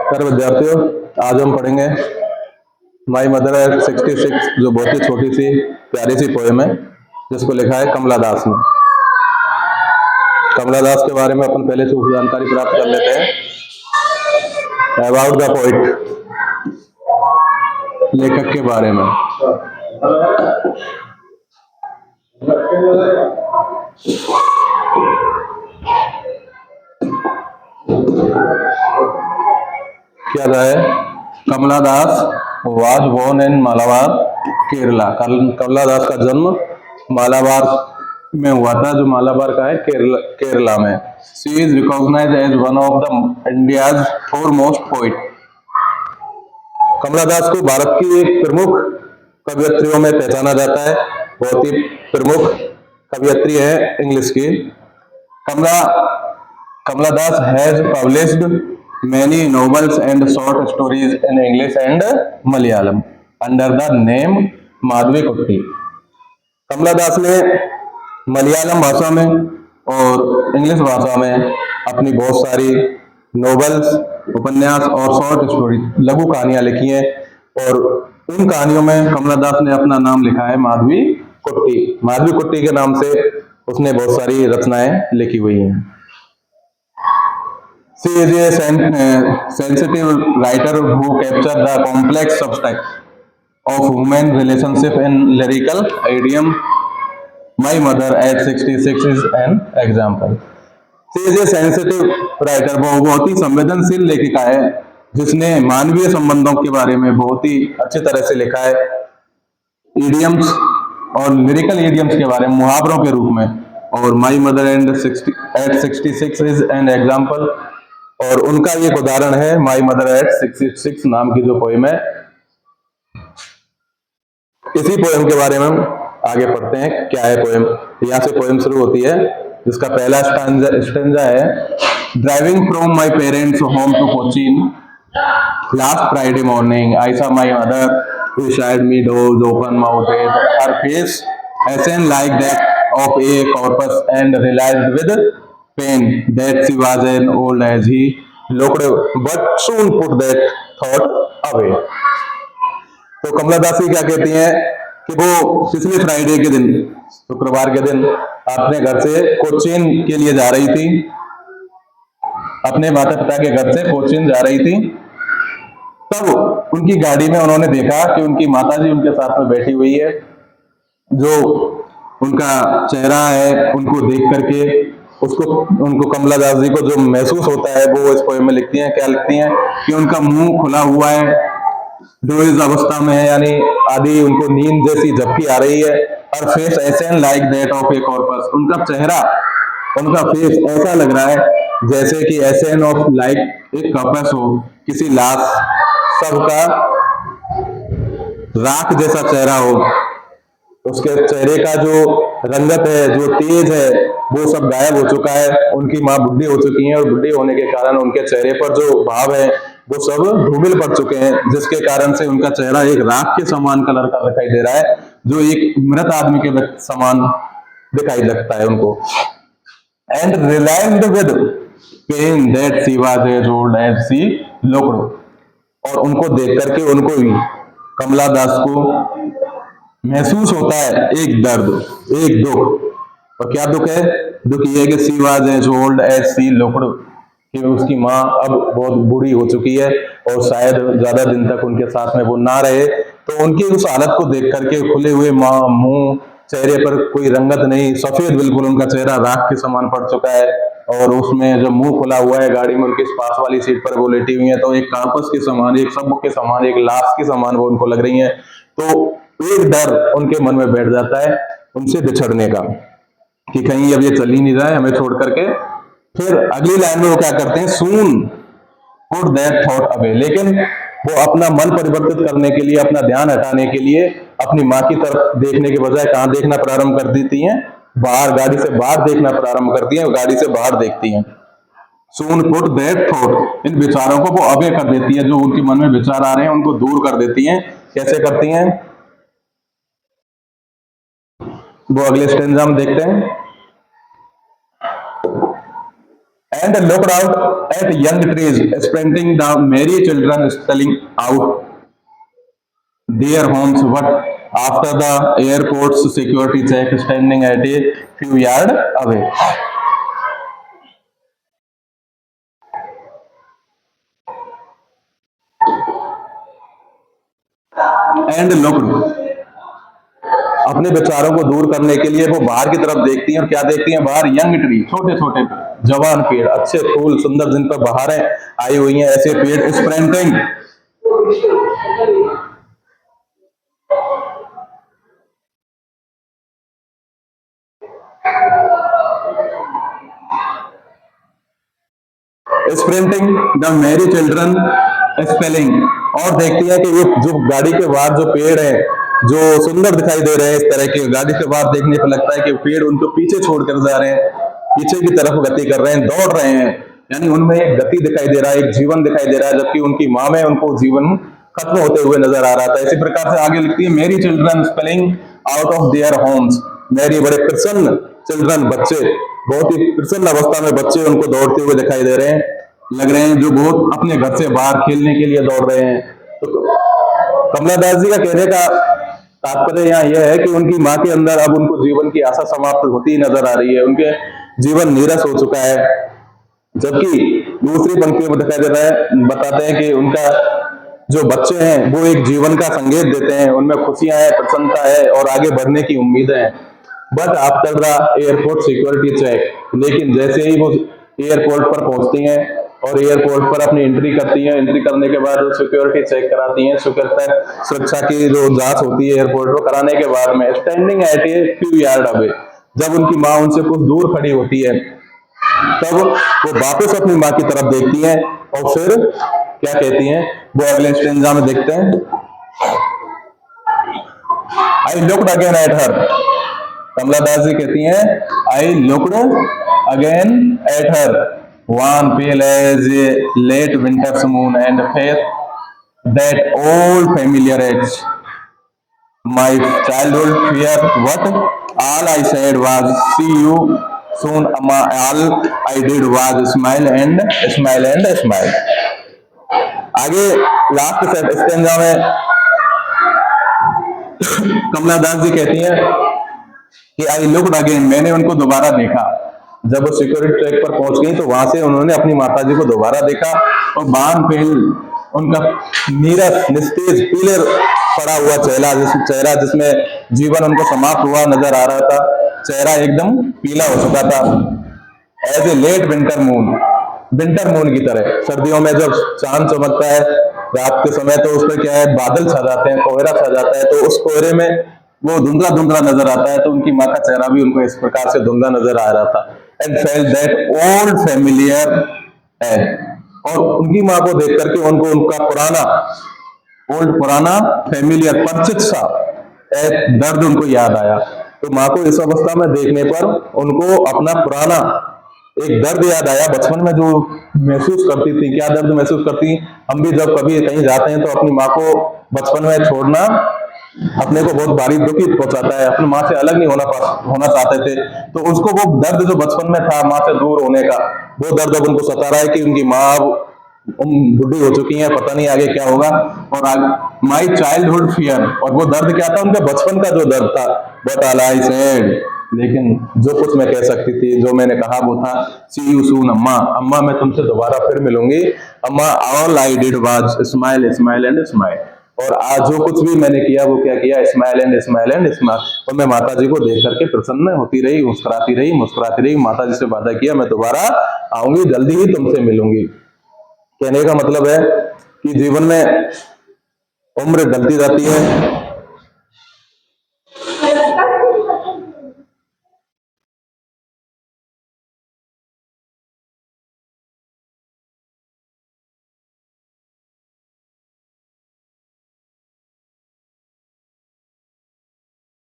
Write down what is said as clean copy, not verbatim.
नमस्कार विद्यार्थियों, आज हम पढ़ेंगे माई मदर एट 66, जो बहुत ही छोटी सी प्यारी सी पोएम है जिसको लिखा है कमला दास ने। कमला दास के बारे में अपन पहले से कुछ जानकारी प्राप्त कर लेते हैं। अबाउट द पोइट, लेखक के बारे में। क्या है? Kamala Das was born in Malabar, Kerala. Kamala Das का जन्म मालाबार में हुआ था, जो मालाबार का है केरला में। She is recognised as one of the India's foremost poet. Kamala Das को भारत की एक प्रमुख कवियत्रियों में पहचाना जाता है। बहुत ही प्रमुख कवियत्री है इंग्लिश की। Kamala Das has published many novels and short stories in English and Malayalam under the name Madhavi कुट्टी। कमला दास ने मलयालम भाषा में और इंग्लिश भाषा में अपनी बहुत सारी नोवेल्स, उपन्यास और शॉर्ट स्टोरी, लघु कहानियां लिखी हैं, और उन कहानियों में कमला दास ने अपना नाम लिखा है माधवी कुट्टी। माधवी कुट्टी के नाम से उसने बहुत सारी रचनाएं लिखी हुई हैं। She is a sensitive writer who captures the complex subtext of human relationship in lyrical idiom. My mother at 66 is an example. She is a sensitive writer, वो बहुत ही संवेदनशील लेखिका है जिसने मानवीय संबंधों के बारे में बहुत ही अच्छी तरह से लिखा है। इडियम्स और लिरिकल इडियम्स के बारे में मुहावरों के रूप में। और my mother eight 66 is an example, और उनका एक उदाहरण है माई मदर एट 66 नाम की जो पोएम है। इसी पोएम के बारे में हम आगे पढ़ते हैं। क्या है पोएम? यहाँ से पोएम शुरू होती है, जिसका पहला स्टैंजा है, driving from my parents home to Cochin last Friday morning I saw my mother who showed me doors open mouthed, her face ashen like that of a corpse, and realized with pain that she was as old as he looked, but soon put that thought away. तो कमला दासी क्या कहती हैं कि वो पिछले Friday के दिन, शुक्रवार के दिन, अपने घर से कोचीन के लिए जा रही थी। अपने माता पिता के घर से कोचीन जा रही थी। तब उनकी गाड़ी में उन्होंने देखा कि उनकी माताजी उनके साथ में बैठी हुई है। जो उनका चेहरा है, उनको देख करके उनको कमला दास जी को जो महसूस होता है वो इस पोएम में लिखती हैं। क्या लिखती हैं कि उनका मुंह खुला हुआ है, डोइज अवस्था में है, यानी आदि उनको नींद जैसी झपकी आ रही है। और face एसेन like that of A corpus, उनका चेहरा, उनका फेस ऐसा लग रहा है जैसे कि एसेन ऑफ लाइक एक कॉर्पस हो, किसी लाश सबका राख जैसा चेहरा हो। उसके चेहरे का जो रंगत है, जो तेज है, वो सब गायब हो चुका है। उनकी माँ बुढ़ी हो चुकी हैं, और बुढ़ी होने के कारण उनके चेहरे पर जो भाव है वो सब धूमिल पड़ चुके हैं, जिसके कारण से उनका चेहरा एक राख के समान कलर का दिखाई दे रहा है, जो एक मृत आदमी के समान दिखाई लगता है उनको। And realised with pain that she was as old as she looked, और उनको देख करके उनको भी, कमला दास को महसूस होता है एक दर्द, एक दुख। और क्या दुख है? दुख ये है कि she was as old as she looked, कि उसकी माँ अब बहुत बूढ़ी हो चुकी है और शायद ज्यादा दिन तक उनके साथ में वो ना रहे। तो उनकी उस हालत को देख करके, खुले हुए मुंह, चेहरे पर कोई रंगत नहीं, सफेद बिल्कुल उनका चेहरा राख के समान पड़ चुका है, और उसमें जब मुंह खुला हुआ है, गाड़ी में उनके पास वाली सीट पर वो लेटी हुई है, तो एक कार्पस के समान, एक शव के समान, एक लाश के समान वो उनको लग रही है। तो एक डर उनके मन में बैठ जाता है उनसे बिछड़ने का, कि कहीं अब ये चल ही नहीं रहा है हमें छोड़ करके। फिर अगली लाइन में वो क्या करते हैं, सून पुट दैट थॉट अवे, लेकिन वो अपना मन परिवर्तित करने के लिए, अपना ध्यान हटाने के लिए अपनी माँ की तरफ देखने के बजाय कहाँ देखना प्रारंभ कर देती हैं? बाहर, गाड़ी से बाहर देखना प्रारंभ करती हैं, गाड़ी से बाहर देखती हैं। सून पुट दैट थॉट, इन विचारों को वो अवे कर देती है, जो उनके मन में विचार आ रहे हैं उनको दूर कर देती हैं। कैसे करती हैं वो अगले स्टेंजा में देखते हैं। and looked out at young trees sprinting, the merry children spelling out their homes, but after the airport's security check standing at a few yards away. And looked, अपने विचारों को दूर करने के लिए वो बाहर की तरफ देखती हैं, और क्या देखती हैं बाहर? यंग ट्री, छोटे छोटे जवान पेड़, अच्छे फूल सुंदर जिन पर बहारें आई हुई हैं, ऐसे पेड़ sprinting, sprinting the Mary children spelling, और देखती है कि ये जो गाड़ी के बाहर जो पेड़ है जो सुंदर दिखाई दे रहे हैं, इस तरह के गाड़ी के बाहर देखने पर लगता है कि पेड़ उनको पीछे छोड़कर जा रहे हैं, पीछे की तरफ गति कर रहे हैं, दौड़ रहे हैं, यानी उनमें एक गति दिखाई दे रहा है, एक जीवन दिखाई दे रहा है, जबकि उनकी माँ में उनको जीवन खत्म होते हुए नजर आ रहा था। इसी प्रकार से आगे लिखती है, मेरी children spelling out of their homes, मेरी बड़े प्रसन्न चिल्ड्रन, बच्चे, बहुत ही प्रसन्न अवस्था में बच्चे उनको दौड़ते हुए दिखाई दे रहे हैं, लग रहे हैं जो बहुत अपने घर से बाहर खेलने के लिए दौड़ रहे हैं। तो कमला दास जी का कहने का तात्पर्य यहाँ यह है कि उनकी माँ के अंदर अब उनको जीवन की आशा समाप्त होती नजर आ रही है, उनके जीवन नीरस हो चुका है। जबकि दूसरी पंक्ति में दिखाई दे रहा है, बताते हैं कि उनका जो बच्चे हैं वो एक जीवन का संकेत देते हैं, उनमें खुशियां हैं, प्रसन्नता है और आगे बढ़ने की उम्मीदें हैं। But after the airport security check, लेकिन जैसे ही वो एयरपोर्ट पर पहुंचती हैं और एयरपोर्ट पर अपनी एंट्री करती हैं, एंट्री करने के बाद सिक्योरिटी चेक कराती हैं, सुरक्षा की जो जांच होती है एयरपोर्ट पर कराने के बाद में, standing at a few yard away, जब उनकी माँ उनसे कुछ दूर खड़ी होती है, तब वो वापस अपनी माँ की तरफ देखती हैं और फिर क्या कहती हैं, वो अगले स्टेंजा में देखते हैं। I looked again at her, Kamala Das ji कहती हैं, I looked again at her, wan pale as a late winter's moon, and felt that old familiar edge. My childhood fear, what? All I said was, see you soon, Amma. All I did was smile and smile and smile. आगे last stanza में कमला दास जी कहती हैं कि आई looked again, मैंने उनको दोबारा देखा। जब वो सिक्योरिटी ट्रैक पर पहुंच गई तो वहां से उन्होंने अपनी माताजी को दोबारा देखा, और बान पेल उनका नीरस निस्तेज पीले पड़ा हुआ चेहरा जिसमें जीवन उनको समाप्त हुआ नजर आ रहा था, चेहरा एकदम पीला हो चुका था। As a late winter moon की तरह, सर्दियों में जब चांद चमकता है रात के समय तो उस पर क्या है, बादल छा जाते हैं, कोहरा छा जाता है, तो उस कोहरे में वो धुंधला धुंधला नजर आता है, तो उनकी माँ का चेहरा भी उनको इस प्रकार से धुंधला नजर आ रहा था। And felt that old familiar है, और उनकी माँ को देख करके उनको उनका पुराना फेमिलियर परिचित सा एक दर्द उनको याद आया। तो माँ को इस अवस्था में देखने पर उनको अपना पुराना एक दर्द याद आया, बचपन में जो महसूस करती थी। क्या दर्द महसूस करती? हम भी जब कभी कहीं जाते हैं तो अपनी माँ को बचपन में छोड़ना अपने को बहुत भारी दुखी पहुंचाता है, अपनी माँ से अलग नहीं होना चाहते थे, तो उसको वो दर्द जो बचपन में था माँ से दूर होने का, वो दर्द अब उनको सता रहा है कि उनकी माँ बुढ़ी हो चुकी है, पता नहीं आगे क्या होगा। और माई चाइल्डहुड फियर, और वो दर्द क्या था? उनके बचपन का जो दर्द था। बट ऑल आई सेड, लेकिन जो कुछ मैं कह सकती थी, जो मैंने कहा वो था, सी यू सून अम्मा, अम्मा मैं तुमसे दोबारा फिर मिलूंगी। अम्मा all I did was smile smile and smile, और आज जो कुछ भी मैंने किया वो क्या किया? Smile and smile and smile. और मैं माता जी को देख करके प्रसन्न होती रही, मुस्कुराती रही। माता जी से वादा किया मैं दोबारा आऊंगी, जल्दी ही तुमसे मिलूंगी। कहने का मतलब है कि जीवन में उम्र ढलती जाती है,